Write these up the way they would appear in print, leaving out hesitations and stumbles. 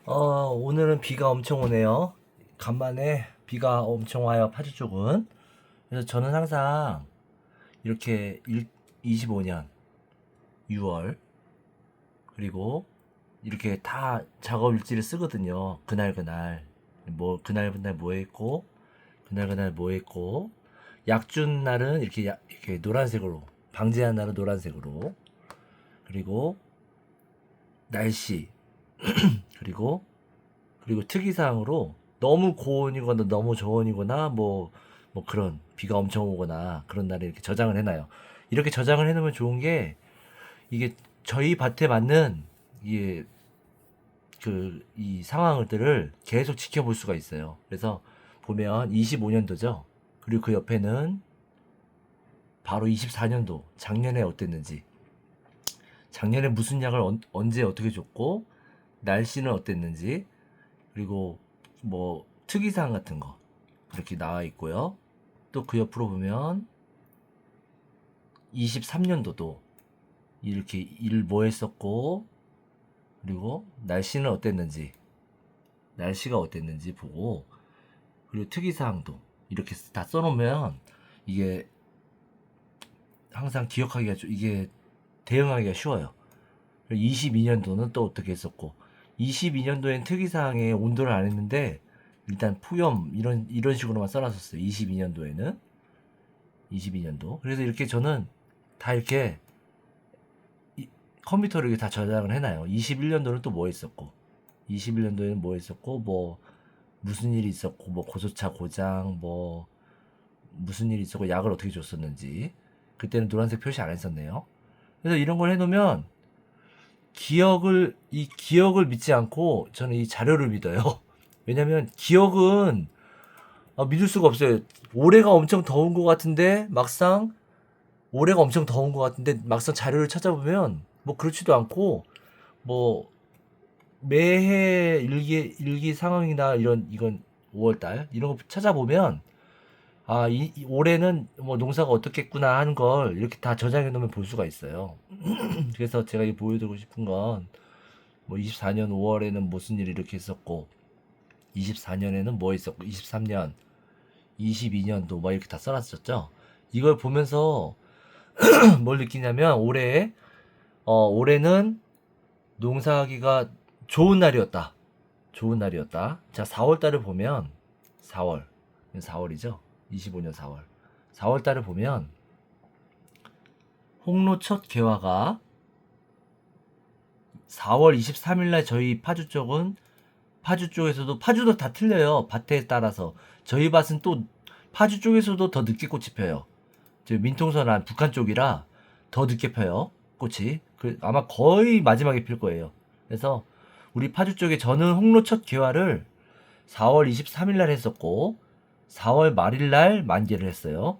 오늘은 비가 엄청 오네요. 간만에 비가 엄청 와요, 파주 쪽은. 그래서 저는 항상 이렇게 25년 6월, 그리고 이렇게 다 작업 일지를 쓰거든요. 그날 그날 뭐 했고, 그날 뭐 했고, 약준 날은 이렇게 노란색으로, 방제한 날은 노란색으로, 그리고 날씨, 그리고 특이사항으로 너무 고온이거나 너무 저온이거나 뭐 그런 비가 엄청 오거나 그런 날에 이렇게 저장을 해놔요. 이렇게 저장을 해놓으면 좋은 게, 이게 저희 밭에 맞는 이게 이 상황들을 계속 지켜볼 수가 있어요. 그래서 보면 25년도죠. 그리고 그 옆에는 바로 24년도, 작년에 어땠는지, 작년에 무슨 약을 언제 어떻게 줬고, 날씨는 어땠는지, 그리고 뭐 특이사항 같은 거 이렇게 나와 있고요. 또 그 옆으로 보면 23년도도 이렇게 일 뭐 했었고, 그리고 날씨가 어땠는지 보고, 그리고 특이사항도 이렇게 다 써놓으면 이게 항상 이게 대응하기가 쉬워요. 22년도는 또 어떻게 했었고, 22년도엔 특이사항에 온도를 안 했는데 일단 폭염 이런 식으로만 써놨었어요. 22년도. 그래서 이렇게 저는 다 이렇게 컴퓨터로 이렇게 다 저장을 해놔요. 21년도는 또 뭐 했었고, 21년도에는 뭐 했었고, 뭐 무슨 일이 있었고, 뭐 고소차 고장, 뭐 무슨 일이 있었고, 약을 어떻게 줬었는지. 그때는 노란색 표시 안 했었네요. 그래서 이런 걸 해놓으면 이 기억을 믿지 않고 저는 이 자료를 믿어요. 왜냐면 기억은 믿을 수가 없어요. 올해가 엄청 더운 것 같은데 막상 올해가 엄청 더운 것 같은데 막상 자료를 찾아보면 뭐 그렇지도 않고, 뭐 매해 일기 상황이나 이건 5월달 이런 거 찾아보면 이 올해는 뭐 농사가 어떻겠구나 하는 걸 이렇게 다 저장해 놓으면 볼 수가 있어요. 그래서 제가 이 보여드리고 싶은 건, 뭐 24년 5월에는 무슨 일이 이렇게 있었고, 24년에는 뭐 있었고, 23년, 22년도 뭐 이렇게 다 써놨었죠. 이걸 보면서 뭘 느끼냐면, 올해는 농사하기가 좋은 날이었다. 좋은 날이었다. 자, 4월 달을 보면, 4월이죠. 25년 4월. 4월 달을 보면, 홍로 첫 개화가 4월 23일 날 저희 파주 쪽에서도, 파주도 다 틀려요. 밭에 따라서. 저희 밭은 또 파주 쪽에서도 더 늦게 꽃이 펴요. 저 민통선안 북한 쪽이라 더 늦게 펴요. 꽃이. 아마 거의 마지막에 필 거예요. 그래서 우리 파주 쪽에 저는 홍로 첫 개화를 4월 23일 날 했었고, 4월 말일 날 만개를 했어요.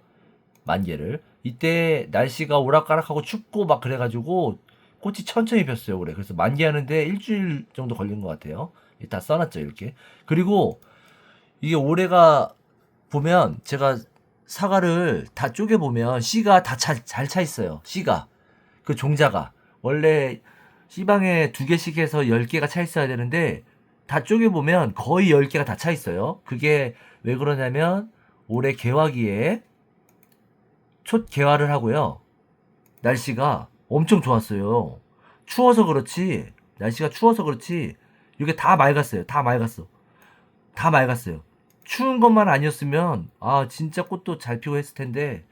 만개를. 이때 날씨가 오락가락하고 춥고 막 그래가지고 꽃이 천천히 폈어요, 올해. 그래서 만개하는데 일주일 정도 걸린 것 같아요. 다 써놨죠, 이렇게. 그리고 이게 올해가 보면, 제가 사과를 다 쪼개보면 씨가 다 잘 차 있어요. 씨가. 그 종자가. 원래 씨방에 2개씩 해서 10개가 차 있어야 되는데, 다 쪼개보면 거의 10개가 다 차 있어요. 그게 왜 그러냐면, 올해 개화기에 첫 개화를 하고요. 날씨가 엄청 좋았어요. 날씨가 추워서 그렇지, 이게 다 맑았어요. 다 맑았어요. 추운 것만 아니었으면, 진짜 꽃도 잘 피고 했을 텐데,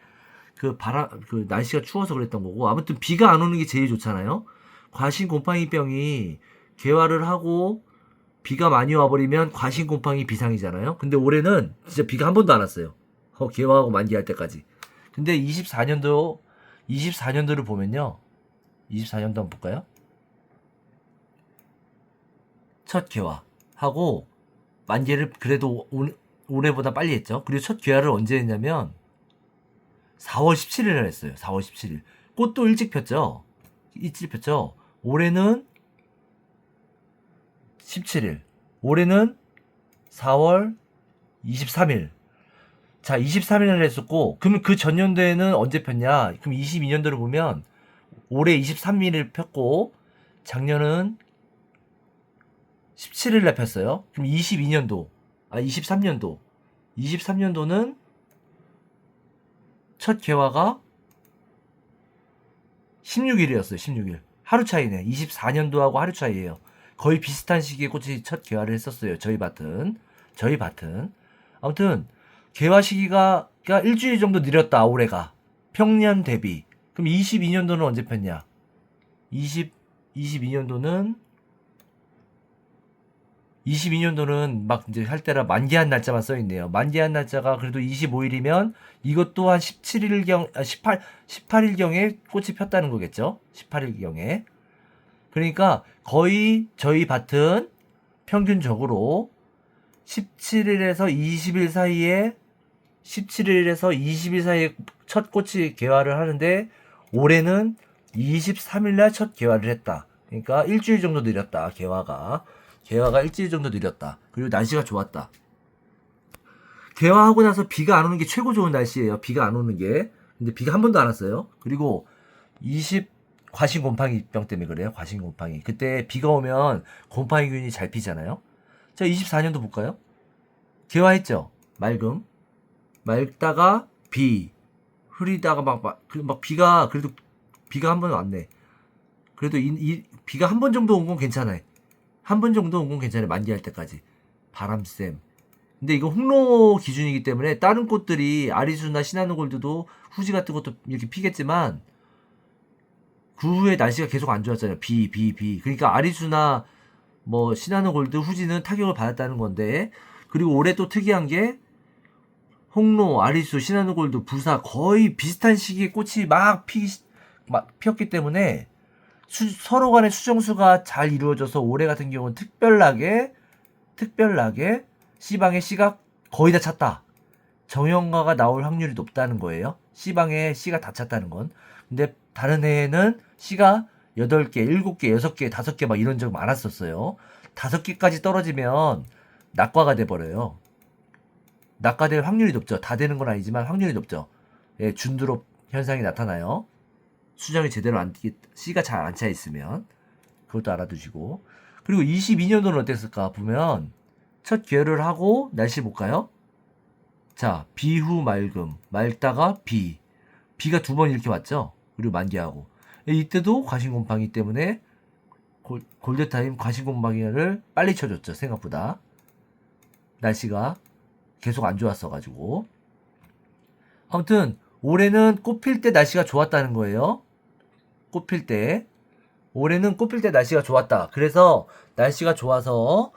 날씨가 추워서 그랬던 거고, 아무튼 비가 안 오는 게 제일 좋잖아요? 과신 곰팡이병이 개화를 하고, 비가 많이 와버리면 과신 곰팡이 비상이잖아요? 근데 올해는 진짜 비가 한 번도 안 왔어요. 개화하고 만개할 때까지. 근데 24년도를 보면요. 24년도 한번 볼까요? 첫 개화하고 만개를 그래도 올해보다 빨리 했죠. 그리고 첫 개화를 언제 했냐면 4월 17일에 했어요. 4월 17일. 꽃도 일찍 폈죠. 올해는 17일. 올해는 4월 23일. 자, 23일을 했었고, 그러면 그 전년도에는 언제 폈냐? 그럼 22년도를 보면 올해 23일을 폈고, 작년은 17일날 폈어요. 그럼 23년도는 첫 개화가 16일이었어요. 16일. 하루 차이네. 24년도하고 하루 차이예요. 거의 비슷한 시기에 꽃이 첫 개화를 했었어요. 저희 밭은. 아무튼 개화 시기가 일주일 정도 느렸다. 올해가. 평년 대비. 그럼 22년도는 언제 폈냐? 22년도는 막 이제 할 때라 만개한 날짜만 써있네요. 만개한 날짜가 그래도 25일이면 이것 또한 18일경에 꽃이 폈다는 거겠죠? 18일경에. 그러니까 거의 저희 밭은 평균적으로 17일에서 20일 사이에 첫 꽃이 개화를 하는데 올해는 23일날 첫 개화를 했다. 그러니까 일주일 정도 느렸다. 개화가 일주일 정도 느렸다. 그리고 날씨가 좋았다. 개화하고 나서 비가 안 오는 게 최고 좋은 날씨예요. 비가 안 오는 게. 근데 비가 한 번도 안 왔어요. 그리고 과신곰팡이병 때문에 그래요. 과신곰팡이. 그때 비가 오면 곰팡이균이 잘 피잖아요. 자, 24년도 볼까요? 개화했죠. 맑다가 흐리다가 막 비가 그래도 비가 한 번 왔네. 그래도 비가 한 번 정도 온 건 괜찮아요. 만개할 때까지. 바람쌤. 근데 이거 홍로 기준이기 때문에 다른 꽃들이 아리수나 시나노골드도 후지 같은 것도 이렇게 피겠지만 그 후에 날씨가 계속 안 좋았잖아요. 비. 그러니까 아리수나 뭐 시나노골드, 후지는 타격을 받았다는 건데, 그리고 올해 또 특이한 게 홍로, 아리수, 시나노골드, 부사 거의 비슷한 시기에 꽃이 막 피었기 때문에 서로 간의 수정수가 잘 이루어져서 올해 같은 경우는 특별하게 C방의 C가 거의 다 찼다. 정형화가 나올 확률이 높다는 거예요. C방에 C가 다 찼다는 건. 근데 다른 해에는 C가 8개, 7개, 6개, 5개 막 이런 적 많았었어요. 5개까지 떨어지면 낙과가 돼버려요. 낙과될 확률이 높죠. 다 되는 건 아니지만 확률이 높죠. 예, 준드롭 현상이 나타나요. 수정이 제대로 C가 잘 안 차 있으면. 그것도 알아두시고. 그리고 22년도는 어땠을까 보면 첫 개화를 하고 날씨 볼까요? 자, 비후 맑다가 비가 두 번 이렇게 왔죠. 그리고 만개하고. 이때도 과신곰팡이 때문에 골드타임 과신곰팡이를 빨리 쳐줬죠. 생각보다 날씨가 계속 안 좋았어가지고. 아무튼 올해는 꽃필 때 날씨가 좋았다는 거예요. 올해는 꽃필 때 날씨가 좋았다. 그래서 날씨가 좋아서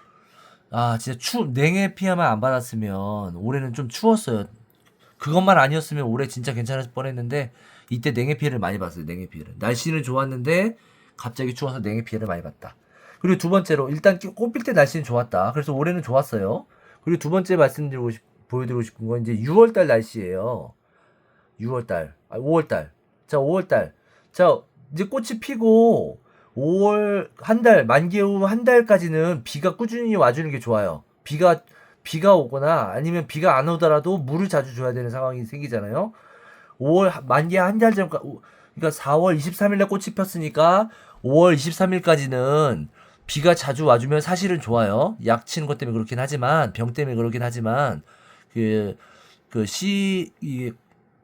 진짜 냉해 피해만 안 받았으면 올해는 좀 추웠어요. 그것만 아니었으면 올해 진짜 괜찮을 뻔했는데 이때 냉해 피해를 많이 봤어요. 냉해 피해를. 날씨는 좋았는데 갑자기 추워서 냉해 피해를 많이 봤다. 그리고 두 번째로 일단 꽃필 때 날씨는 좋았다. 그래서 올해는 좋았어요. 그리고 두 번째 보여드리고 싶은 건 이제 6월달 날씨예요. 5월달. 자, 5월달. 자, 이제 꽃이 피고 5월 만개 후 한 달까지는 비가 꾸준히 와주는 게 좋아요. 비가 오거나 아니면 비가 안 오더라도 물을 자주 줘야 되는 상황이 생기잖아요. 5월 만개 한 달 전까 그러니까 4월 23일에 꽃이 폈으니까 5월 23일까지는 비가 자주 와주면 사실은 좋아요. 약 치는 것 때문에 그렇긴 하지만 병 때문에 그렇긴 하지만 이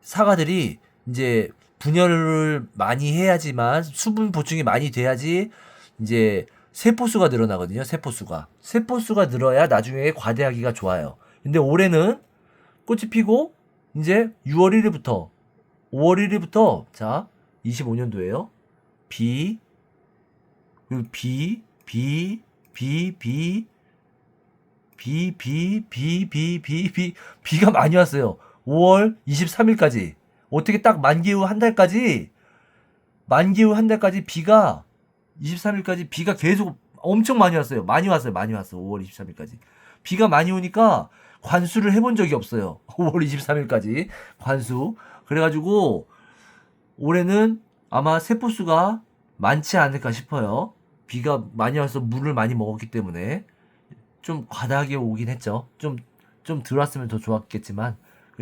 사과들이 이제 분열을 많이 해야지만 수분 보충이 많이 돼야지 이제 세포수가 늘어나거든요. 세포수가 늘어야 나중에 과대하기가 좋아요. 근데 올해는 꽃이 피고 이제 6월 1일부터 5월 1일부터 자 25년도에요. 비가 많이 왔어요. 5월 23일까지. 어떻게 딱 만기 후 한 달까지 비가 23일까지 비가 계속 엄청 많이 왔어요. 많이 왔어. 5월 23일까지. 비가 많이 오니까 관수를 해본 적이 없어요. 5월 23일까지 관수. 그래가지고 올해는 아마 세포수가 많지 않을까 싶어요. 비가 많이 와서 물을 많이 먹었기 때문에 좀 과다하게 오긴 했죠. 좀 덜 왔으면 더 좋았겠지만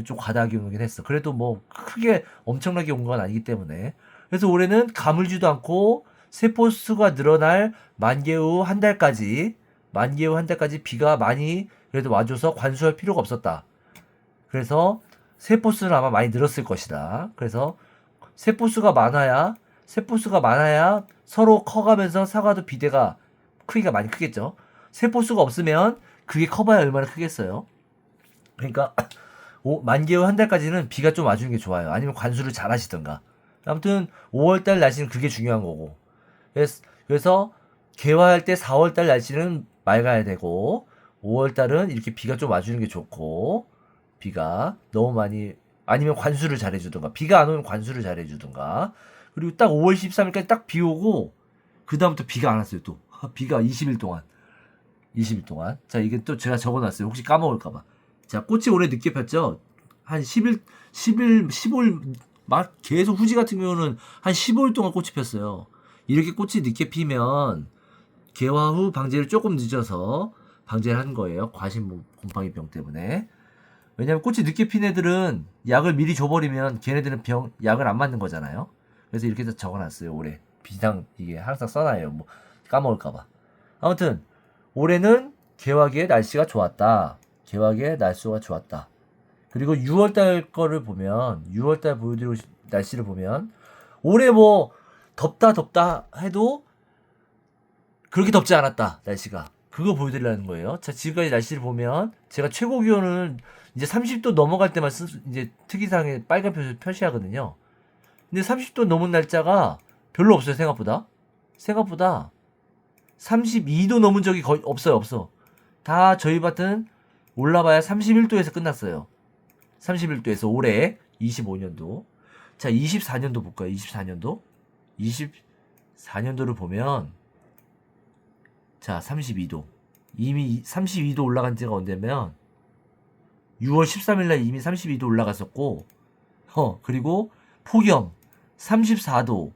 좀 과다하게 오긴 했어. 그래도 뭐 크게 엄청나게 온 건 아니기 때문에. 그래서 올해는 가물지도 않고 세포수가 늘어날 만개 후 한 달까지 만기 후 한 달까지 비가 많이 그래도 와줘서 관수할 필요가 없었다. 그래서 세포수는 아마 많이 늘었을 것이다. 그래서 세포수가 많아야 서로 커가면서 사과도 비대가 크기가 많이 크겠죠. 세포수가 없으면 그게 커봐야 얼마나 크겠어요. 그러니까 만기 후 한 달까지는 비가 좀 와주는 게 좋아요. 아니면 관수를 잘 하시던가. 아무튼 5월달 날씨는 그게 중요한 거고. 그래서 개화할 때 4월달 날씨는 맑아야 되고 5월달은 이렇게 비가 좀 와주는 게 좋고, 비가 너무 많이 아니면 관수를 잘 해주던가, 비가 안 오면 관수를 잘 해주던가. 그리고 딱 5월 13일까지 딱 비 오고 그 다음부터 비가 안 왔어요. 또 비가 20일 동안. 자, 이게 또 제가 적어놨어요. 혹시 까먹을까봐. 자, 꽃이 올해 늦게 폈죠. 한 10일 15일 막 계속 후지 같은 경우는 한 15일 동안 꽃이 폈어요. 이렇게 꽃이 늦게 피면 개화 후 방제를 조금 늦어서 방제를 한 거예요. 과신 곰팡이병 때문에. 왜냐면 꽃이 늦게 핀 애들은 약을 미리 줘버리면 걔네들은 약을 안 맞는 거잖아요. 그래서 이렇게 해서 적어놨어요. 올해 비상 이게 항상 써놔요. 뭐 까먹을까봐. 아무튼 올해는 개화기의 날씨가 좋았다. 그리고 6월달 거를 보면 6월달 보여드리고 날씨를 보면 올해 뭐 덥다 해도 그렇게 덥지 않았다. 날씨가. 그거 보여드리려는 거예요. 자, 지금까지 날씨를 보면 제가 최고 기온은 이제 30도 넘어갈 때만 이제 특이사항에 빨간 표시하거든요. 근데 30도 넘은 날짜가 별로 없어요. 생각보다 32도 넘은 적이 거의 없어. 다 저희 밭은 올라봐야 31도에서 끝났어요. 31도에서 올해 25년도. 자, 24년도 볼까요? 24년도를 보면 자, 32도. 이미 32도 올라간 지가 언제면 6월 13일날 이미 32도 올라갔었고, 그리고 폭염 34도,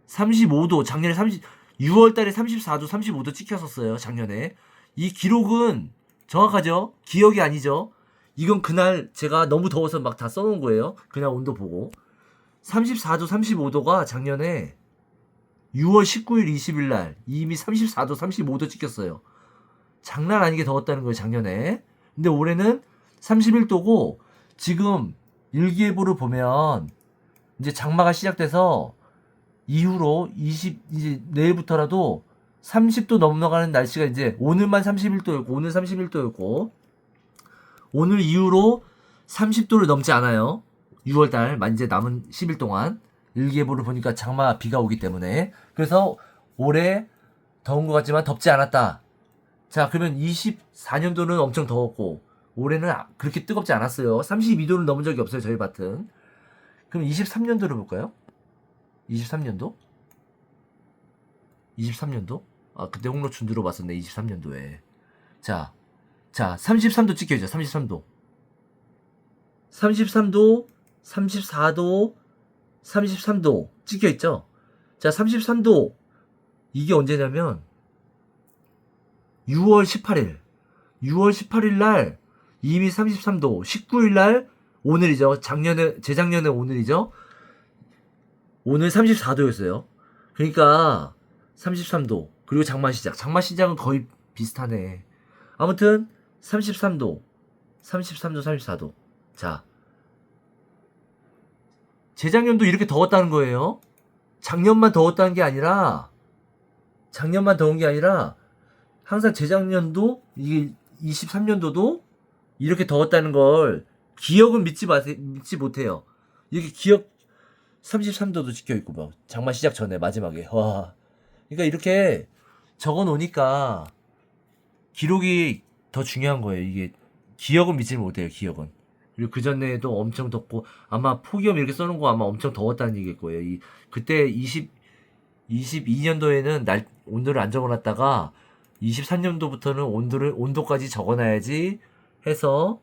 35도, 작년에 6월 달에 34도, 35도 찍혔었어요, 작년에. 이 기록은 정확하죠? 기억이 아니죠? 이건 그날 제가 너무 더워서 막 다 써놓은 거예요. 그냥 온도 보고. 34도, 35도가 작년에 6월 19일, 20일 날 이미 34도, 35도 찍혔어요. 장난 아니게 더웠다는 거예요, 작년에. 근데 올해는 31도고, 지금 일기예보를 보면 이제 장마가 시작돼서 이후로 이제 내일부터라도 30도 넘어가는 날씨가 이제 오늘만 31도였고 오늘 이후로 30도를 넘지 않아요. 6월달 이제 남은 10일 동안 일기예보를 보니까 장마 비가 오기 때문에. 그래서 올해 더운 것 같지만 덥지 않았다. 자, 그러면 24년도는 엄청 더웠고 올해는 그렇게 뜨겁지 않았어요. 32도를 넘은 적이 없어요, 저희 밭은. 그럼 23년도를 볼까요? 23년도? 아, 그때 홍로춘 들어봤었네, 23년도에. 자, 33도 찍혀있죠, 33도. 34도, 33도 찍혀있죠? 자, 33도. 이게 언제냐면, 6월 18일 날 이미 33도, 19일 날 오늘이죠. 재작년에 오늘이죠. 오늘 34도였어요. 그러니까 33도. 그리고 장마시작은 거의 비슷하네. 아무튼 33도, 34도. 자, 재작년도 이렇게 더웠다는 거예요. 작년만 더운 게 아니라 항상 재작년도 이게 23년도도 이렇게 더웠다는 걸 기억은 믿지 못해요. 이렇게 33도도 찍혀있고 막 장마 시작 전에 마지막에. 와. 그러니까 이렇게 적어 놓으니까 기록이 더 중요한 거예요. 이게 기억은 믿지 못해요. 기억은. 그리고 그 전에도 엄청 덥고 아마 폭염 이렇게 써놓은 거 아마 엄청 더웠다는 얘기일 거예요. 그때 22년도에는 온도를 안 적어놨다가 23년도부터는 온도까지 적어놔야지 해서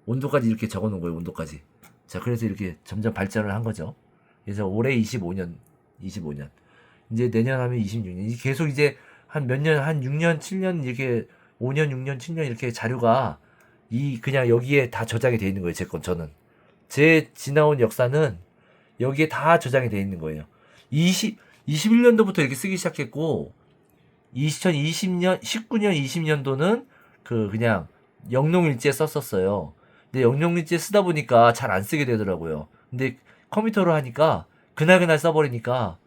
온도까지 이렇게 적어놓은 거예요. 온도까지. 자, 그래서 이렇게 점점 발전을 한 거죠. 그래서 올해 25년. 이제 내년 하면 26년. 계속 이제 한 몇 년, 한 6년, 7년 이렇게 5년, 6년, 7년 이렇게 자료가 그냥 여기에 다 저장이 돼 있는 거예요. 저는. 제 지나온 역사는 여기에 다 저장이 돼 있는 거예요. 21년도부터 이렇게 쓰기 시작했고 2020년 19년 20년도는 그냥 영농일지에 썼었어요. 근데 영농일지에 쓰다 보니까 잘 안 쓰게 되더라고요. 근데 컴퓨터로 하니까 그날그날 써버리니까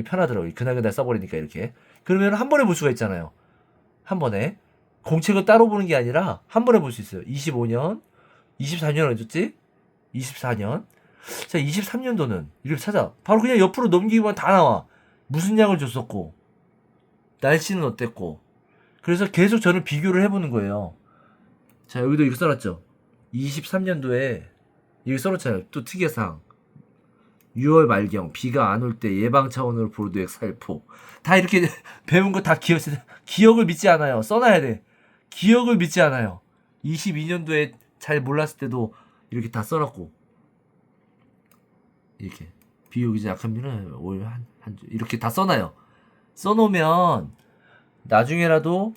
편하더라고요. 그날그날 써버리니까 이렇게. 그러면 한 번에 볼 수가 있잖아요. 한 번에. 공책을 따로 보는 게 아니라 한 번에 볼 수 있어요. 25년, 24년 어딨지? 24년. 자, 23년도는 이렇게 찾아. 바로 그냥 옆으로 넘기기만 다 나와. 무슨 약을 줬었고, 날씨는 어땠고. 그래서 계속 저는 비교를 해보는 거예요. 자, 여기도 이렇게 써놨죠. 23년도에 이렇게 써놓잖아요. 또 특이사항. 6월 말경 비가 안 올 때 예방 차원으로 보르도액 살포. 다 이렇게 배운 거 다 기억을 믿지 않아요. 써놔야 돼. 기억을 믿지 않아요. 22년도에 잘 몰랐을 때도 이렇게 다 써놨고, 이렇게 비오기 약한 비는 올 한 주 이렇게 다 써놔요. 써놓으면 나중에라도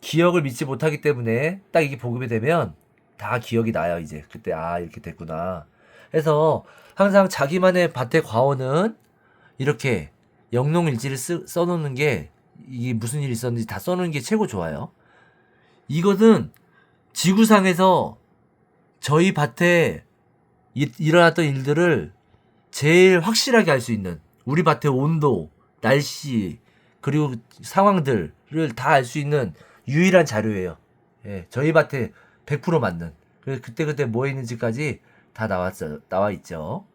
기억을 믿지 못하기 때문에 딱 이게 보급이 되면 다 기억이 나요. 이제 그때 이렇게 됐구나. 그래서 항상 자기만의 밭의 과원은 이렇게 영농일지를 써놓는 게, 이게 무슨 일이 있었는지 다 써놓는 게 최고 좋아요. 이것은 지구상에서 저희 밭에 일어났던 일들을 제일 확실하게 알 수 있는, 우리 밭의 온도, 날씨, 그리고 상황들을 다 알 수 있는 유일한 자료예요. 예, 저희 밭에 100% 맞는. 그래서 그때 뭐 했는지까지 다 나와 있죠.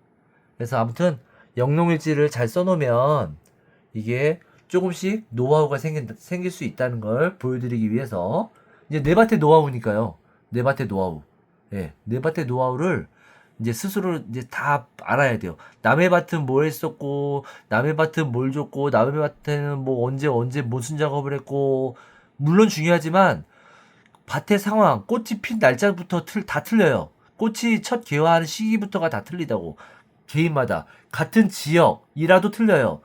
그래서 아무튼 영농일지를 잘 써놓으면 이게 조금씩 노하우가 생길 수 있다는 걸 보여드리기 위해서, 이제 내 밭의 노하우니까요. 내 밭의 노하우. 예, 내 밭의 노하우를 이제 스스로 이제 다 알아야 돼요. 남의 밭은 뭘 했었고, 남의 밭은 뭘 줬고, 남의 밭에는 뭐 언제 무슨 작업을 했고, 물론 중요하지만 밭의 상황, 꽃이 핀 날짜부터 다 틀려요. 꽃이 첫 개화하는 시기부터가 다 틀리다고. 개인마다 같은 지역이라도 틀려요.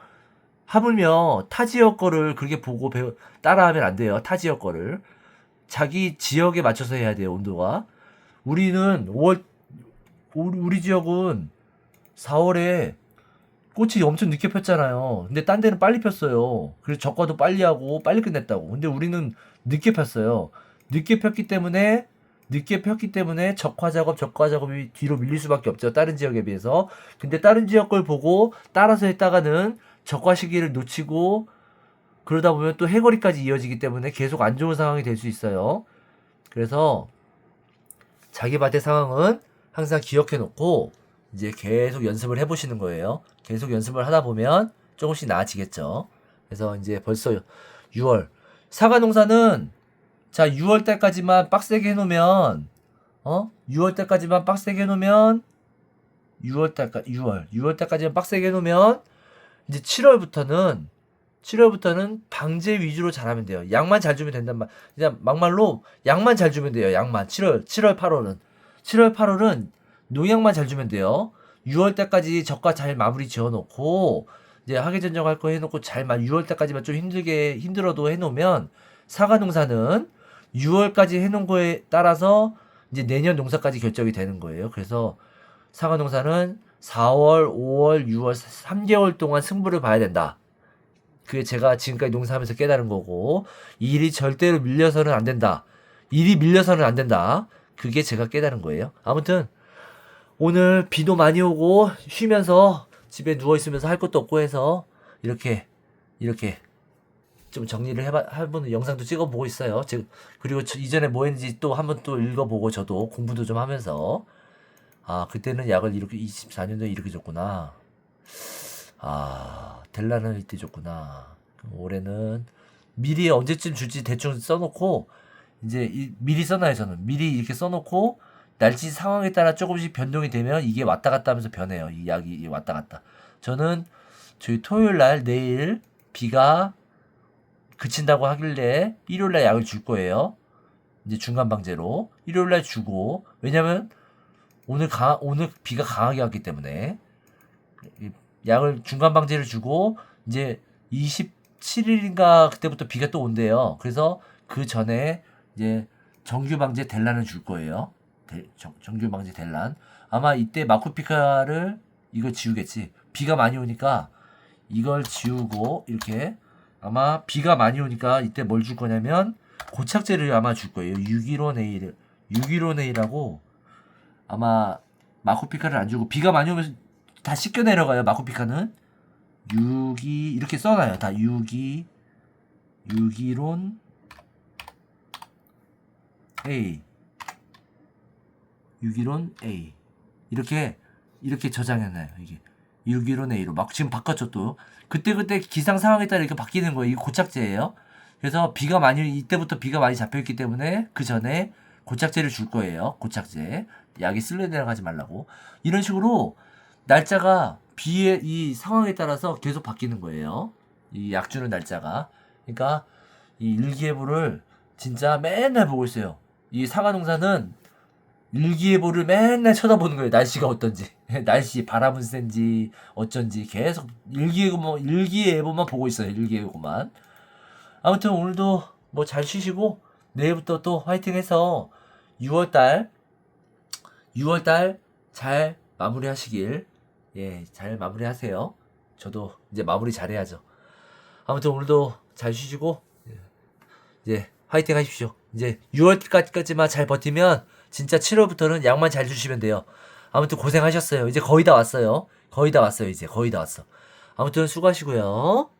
하물며 타 지역 거를 그렇게 보고 따라하면 안 돼요. 타 지역 거를 자기 지역에 맞춰서 해야 돼요. 온도가. 우리는 우리 지역은 4월에 꽃이 엄청 늦게 폈잖아요. 근데 딴 데는 빨리 폈어요. 그래서 적과도 빨리 하고 빨리 끝냈다고. 근데 우리는 늦게 폈어요. 늦게 폈기 때문에 적화 작업이 뒤로 밀릴 수밖에 없죠. 다른 지역에 비해서. 근데 다른 지역 걸 보고 따라서 했다가는 적화 시기를 놓치고, 그러다 보면 또 해거리까지 이어지기 때문에 계속 안 좋은 상황이 될 수 있어요. 그래서 자기 밭의 상황은 항상 기억해 놓고 이제 계속 연습을 해 보시는 거예요. 계속 연습을 하다 보면 조금씩 나아지겠죠. 그래서 이제 벌써 6월. 사과 농사는, 자, 6월 달까지만 빡세게 해 놓으면, 6월 달까지만 빡세게 해 놓으면, 6월 달까지만 빡세게 해 놓으면, 이제 7월부터는 방제 위주로 잘하면 돼요. 약만 잘 주면 된단 말. 그냥 막말로 약만 잘 주면 돼요. 약만. 7월, 8월은 농약만 잘 주면 돼요. 6월 때까지 적과 잘 마무리 지어 놓고, 이제 하계 전정할 거 해 놓고 6월 때까지만 좀 힘들어도 해 놓으면, 사과 농사는 6월까지 해 놓은 거에 따라서 이제 내년 농사까지 결정이 되는 거예요. 그래서 사과 농사는 4월, 5월, 6월 3개월 동안 승부를 봐야 된다. 그게 제가 지금까지 농사하면서 깨달은 거고, 일이 절대로 밀려서는 안 된다. 그게 제가 깨달은 거예요. 아무튼 오늘 비도 많이 오고 쉬면서 집에 누워 있으면서 할 것도 없고 해서 이렇게 좀 정리를 해보는 영상도 찍어보고 있어요. 그리고 이전에 뭐 했는지 또 한번 또 읽어보고, 저도 공부도 좀 하면서, 그때는 약을 이렇게 24년도에 이렇게 줬구나. 델라는 이때 줬구나. 올해는 미리 언제쯤 줄지 대충 써놓고, 이제 미리 써놔요. 저는 미리 이렇게 써놓고 날씨 상황에 따라 조금씩 변동이 되면 이게 왔다 갔다 하면서 변해요. 이 약이 왔다 갔다. 저는 저희 토요일 날, 내일 비가 그친다고 하길래 일요일 날 약을 줄 거예요. 이제 중간 방제로 일요일 날 주고, 왜냐면 오늘 비가 강하게 왔기 때문에 약을 중간 방제를 주고, 이제 27일인가 그때부터 비가 또 온대요. 그래서 그 전에 이제 정규 방제 델란을 줄 거예요. 정규 방제 델란. 아마 이때 마코피카를 이거 지우겠지. 비가 많이 오니까 이걸 지우고, 이렇게 아마 비가 많이 오니까 이때 뭘 줄 거냐면 고착제를 아마 줄 거예요. 615네일하고 아마 마코피카를 안 주고 비가 많이 오면 다 씻겨 내려가요. 마코피카는 6이 이렇게 써놔요. 다 6이론 A 6이론 A 이렇게 저장해놔요. 이게 6이론 A로 막 지금 바꿨죠 또. 그때 기상 상황에 따라 이렇게 바뀌는 거예요. 이게 고착제예요. 그래서 이때부터 비가 많이 잡혀있기 때문에 그 전에 고착제를 줄 거예요. 고착제. 약이 쓸려 내려가지 말라고. 이런 식으로 날짜가 비의 이 상황에 따라서 계속 바뀌는 거예요. 이 약 주는 날짜가. 그러니까 이 일기예보를 진짜 맨날 보고 있어요. 이 사과농사는 일기예보를 맨날 쳐다보는 거예요. 날씨가 어떤지. 날씨 바람은 센지 어쩐지 계속 일기예보만 보고 있어요. 일기예보만. 아무튼 오늘도 뭐 잘 쉬시고 내일부터 또 화이팅해서 6월달 잘 마무리하시길. 예, 잘 마무리하세요. 저도 이제 마무리 잘해야죠. 아무튼 오늘도 잘 쉬시고 이제 화이팅 하십시오. 이제 6월까지만 잘 버티면 진짜 7월부터는 약만 잘 주시면 돼요. 아무튼 고생하셨어요. 이제 거의 다 왔어요. 이제 거의 다 왔어. 아무튼 수고하시고요.